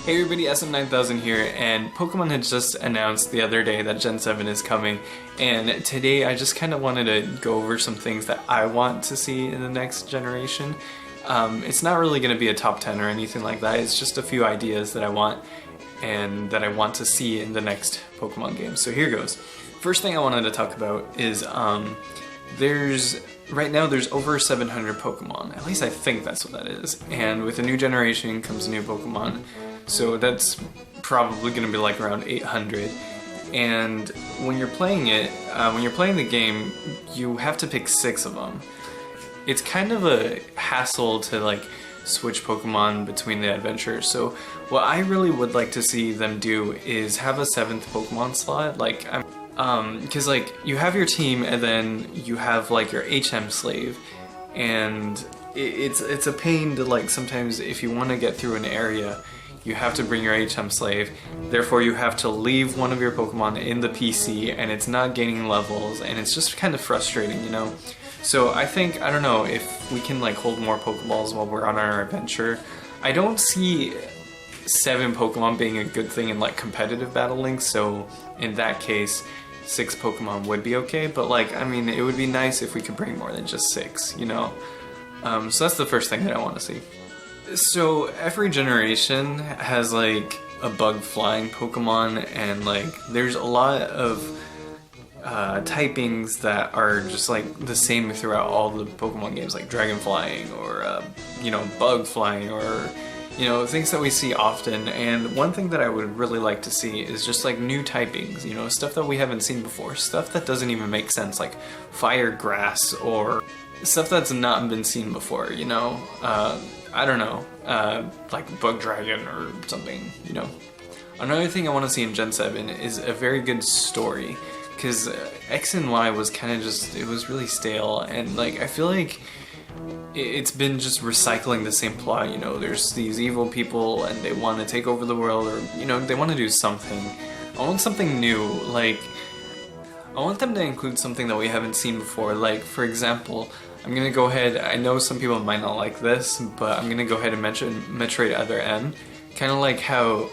Hey everybody, SM9000 here, and Pokemon had just announced the other day that Gen 7 is coming, and today I just kind of wanted to go over some things that I want to see in the next generation. It's not really going to be a top 10 or anything like that, it's just a few ideas that I want and that I want to see in the next Pokemon game. So here goes. First thing I wanted to talk about is right now there's over 700 Pokemon, at least I think that's what that is, and with a new generation comes new Pokemon. So that's probably going to be like around 800. And when you're playing the game, you have to pick 6 of them. It's kind of a hassle to like switch Pokemon between the adventures. So what I really would like to see them do is have a 7th Pokemon slot. Because like you have your team and then you have like your HM slave, and it's a pain to like sometimes if you want to get through an area. You have to bring your HM slave, therefore you have to leave one of your Pokemon in the PC and it's not gaining levels and it's just kind of frustrating, you know? So I don't know, if we can like hold more Pokeballs while we're on our adventure. I don't see 7 Pokemon being a good thing in like competitive battle links, so in that case 6 Pokemon would be okay, but like, I mean, it would be nice if we could bring more than just 6, you know? So that's the first thing that I want to see. So every generation has like a bug flying Pokemon, and like there's a lot of typings that are just like the same throughout all the Pokemon games, like dragon flying or you know, bug flying, or you know, things that we see often. And one thing that I would really like to see is just like new typings, you know, stuff that we haven't seen before, stuff that doesn't even make sense, like fire grass or stuff that's not been seen before, you know. I don't know, like Bug Dragon or something, you know. Another thing I want to see in Gen 7 is a very good story, because X and Y was kind of just, it was really stale, and like I feel like it's been just recycling the same plot, you know. There's these evil people and they want to take over the world, or you know, they want to do something. I want something new, like I want them to include something that we haven't seen before, like for example, I'm gonna go ahead, I know some people might not like this, but I'm gonna go ahead and mention Metroid Other M. Kind of like how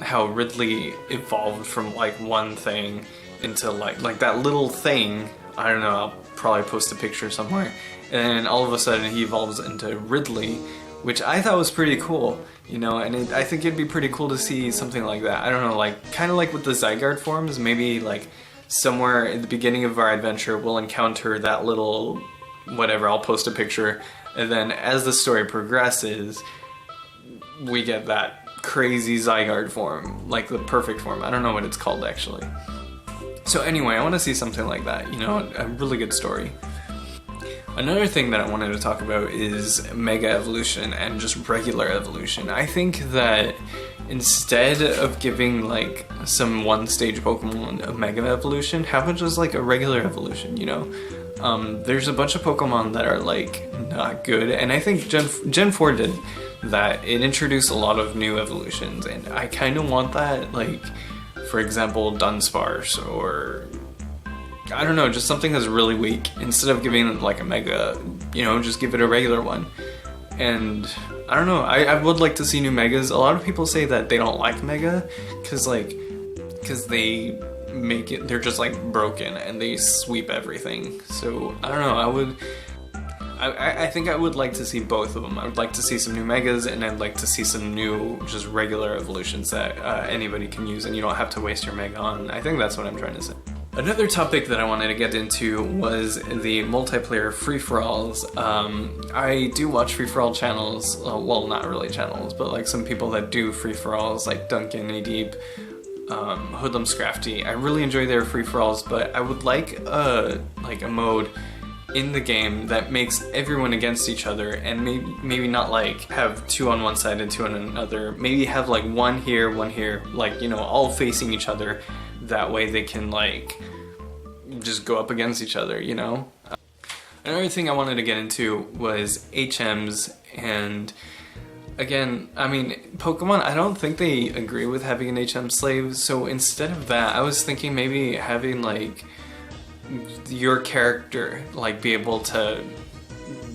how Ridley evolved from like one thing into like that little thing, I don't know, I'll probably post a picture somewhere, and then all of a sudden he evolves into Ridley, which I thought was pretty cool, you know, and I think it'd be pretty cool to see something like that. I don't know, like kind of like with the Zygarde forms, maybe like somewhere at the beginning of our adventure we'll encounter that little whatever, I'll post a picture, and then as the story progresses we get that crazy Zygarde form, like the perfect form. I don't know what it's called actually. So anyway, I want to see something like that, you know, a really good story. Another thing that I wanted to talk about is Mega Evolution and just regular evolution. I think that instead of giving like some one-stage Pokemon a Mega Evolution, how about just like a regular evolution, you know? There's a bunch of Pokemon that are like not good, and I think Gen 4 did that. It introduced a lot of new evolutions, and I kind of want that, like, for example, Dunsparce, or I don't know, just something that's really weak. Instead of giving it like a Mega, you know, just give it a regular one. And I don't know, I would like to see new Megas. A lot of people say that they don't like Mega because they make it, they're just like broken and they sweep everything. So I don't know, I think I would like to see both of them. I would like to see some new Megas, and I'd like to see some new just regular evolutions that anybody can use and you don't have to waste your Mega on. I think that's what I'm trying to say. Another topic that I wanted to get into was the multiplayer free-for-alls. I do watch free-for-all channels, well, not really channels, but like some people that do free-for-alls, like Duncan, Adeep, Hoodlum Scrafty. I really enjoy their free-for-alls, but I would like a mode in the game that makes everyone against each other, and maybe not like have 2 on one side and 2 on another. Maybe have like 1 here, 1 here, like, you know, all facing each other. That way they can like just go up against each other, you know? Another thing I wanted to get into was HMs, and again, I mean, Pokemon, I don't think they agree with having an HM slave, so instead of that, I was thinking maybe having like your character like be able to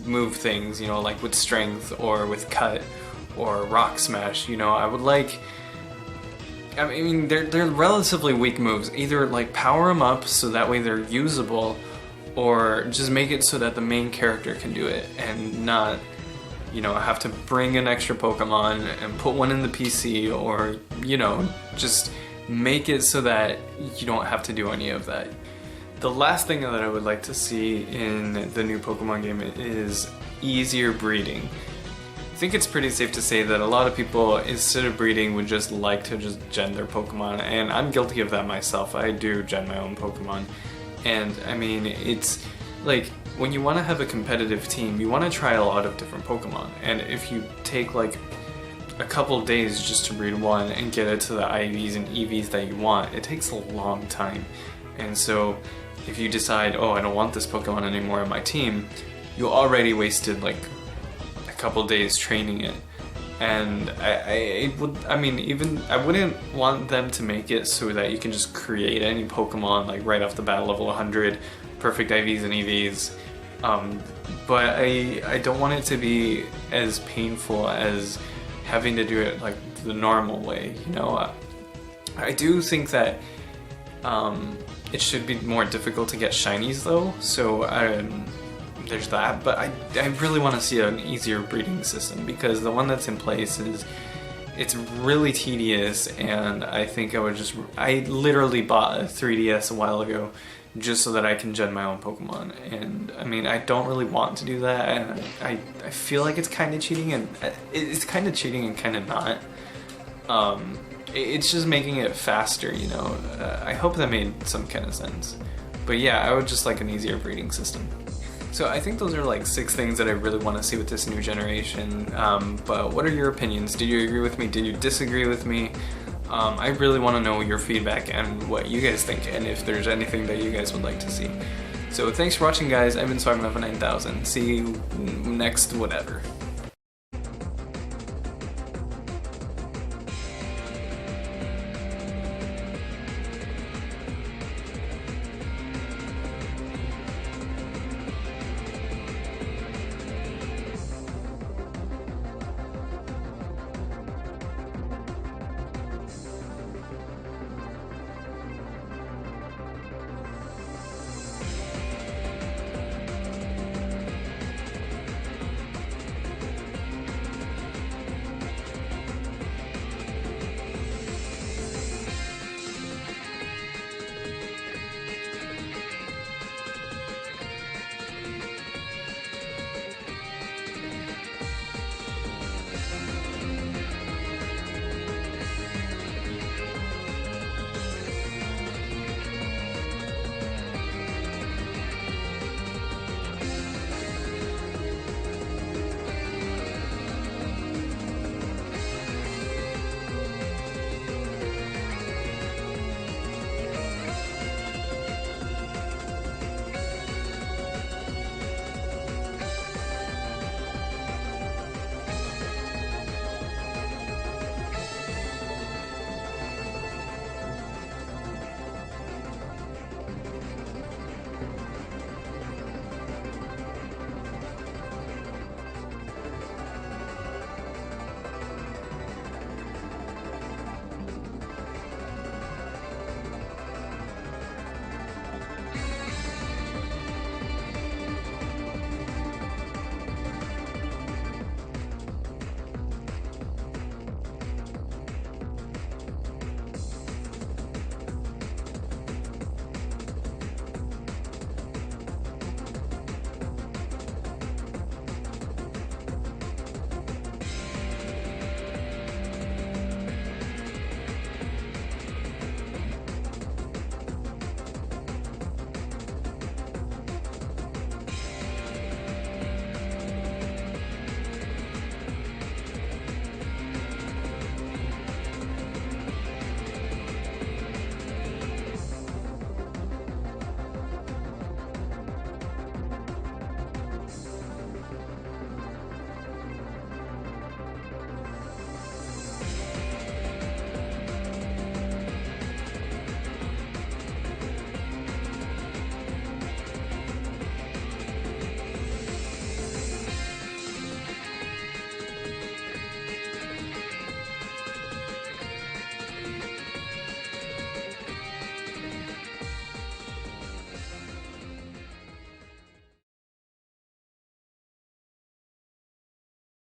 move things, you know, like with strength or with cut or Rock Smash. You know, I would like. I mean, they're relatively weak moves. Either like power them up so that way they're usable, or just make it so that the main character can do it and not, you know, have to bring an extra Pokemon and put one in the PC, or, you know, just make it so that you don't have to do any of that. The last thing that I would like to see in the new Pokemon game is easier breeding. I think it's pretty safe to say that a lot of people, instead of breeding, would just like to just gen their Pokemon, and I'm guilty of that myself. I do gen my own Pokemon, and I mean, it's like, when you want to have a competitive team, you want to try a lot of different Pokemon, and if you take like a couple days just to breed one and get it to the IVs and EVs that you want, it takes a long time. And so if you decide, oh, I don't want this Pokemon anymore in my team, you already wasted like a couple days training it. And I wouldn't want them to make it so that you can just create any Pokemon like right off the bat, level 100, perfect IVs and EVs. But I don't want it to be as painful as having to do it like the normal way, you know. I do think that it should be more difficult to get shinies though, so there's that, but I really want to see an easier breeding system, because the one that's in place it's really tedious, and I think I literally bought a 3DS a while ago just so that I can gen my own Pokemon, and I mean, I don't really want to do that, and I feel like it's kind of cheating, and it's kind of cheating and kind of not. It's just making it faster, you know. I hope that made some kind of sense. But yeah, I would just like an easier breeding system. So I think those are like 6 things that I really want to see with this new generation. But what are your opinions? Did you agree with me? Did you disagree with me? I really want to know your feedback and what you guys think, and if there's anything that you guys would like to see. So thanks for watching, guys. I've been Swarmlava 9000. See you next whatever.